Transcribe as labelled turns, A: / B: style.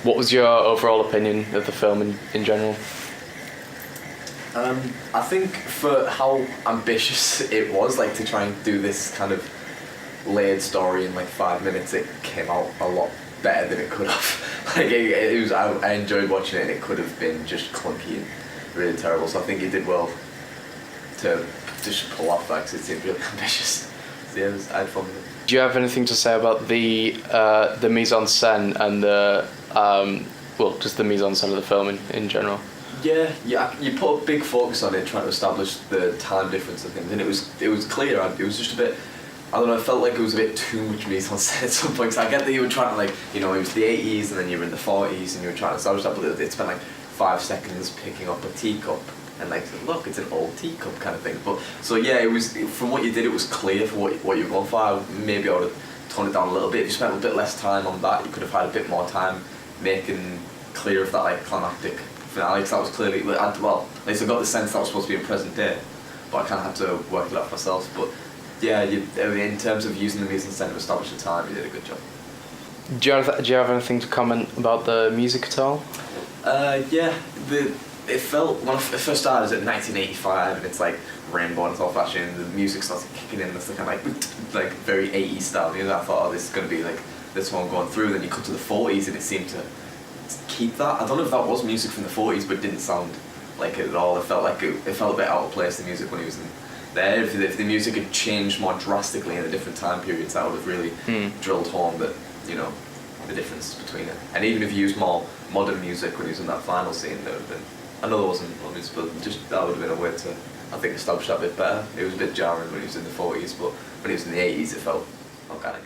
A: What was your overall opinion of the film in general?
B: I think for how ambitious it was, like to try and do this kind of layered story in like 5 minutes, it came out a lot better than it could have. Like it was, I enjoyed watching it, and it could have been just clunky and really terrible. So I think it did well to just pull off that, because it seemed really ambitious. So yeah, I had fun with it.
A: Do you have anything to say about the mise en scène and the just the mise en scène of the film in general?
B: Yeah, you put a big focus on it, trying to establish the time difference of things, and it was clear. It was just a bit, I don't know, it felt like it was a bit too much mise en scène at some points. I get that you were trying to, like, you know, it was the 80s and then you were in the 40s and you were trying to establish that, but it spent like 5 seconds picking up a teacup and like, look, it's an old teacup kind of thing. But so yeah, it was, from what you did, it was clear for what you were going for. Maybe I would have toned it down a little bit. If you spent a bit less time on that, you could have had a bit more time making clear of that like climactic finale, because that was clearly, well, at least I got the sense that was supposed to be in present day, but I kind of had to work it out myself. But yeah, in terms of using the mise en scène to establish the time, you did a good job.
A: Do you have anything to comment about the music at all?
B: Yeah, it felt, when it first started, it was at 1985, and it's like rainbow and it's all fashion, the music starts kicking in, this kind of like very 80s style. You know, I thought, oh, this is going to be like this one going through, then you cut to the 40s and it seemed to keep that. I don't know if that was music from the 40s, but it didn't sound like it at all. It felt like it felt a bit out of place, the music, when he was in there. If the music had changed more drastically in the different time periods, that would have really drilled home that, you know, the difference between it. And even if you used more modern music when he was in that final scene, there would have been, I know there wasn't obvious, but just that would have been a way to, I think, establish that a bit better. It was a bit jarring when he was in the 40s, but when he was in the 80s, it felt organic.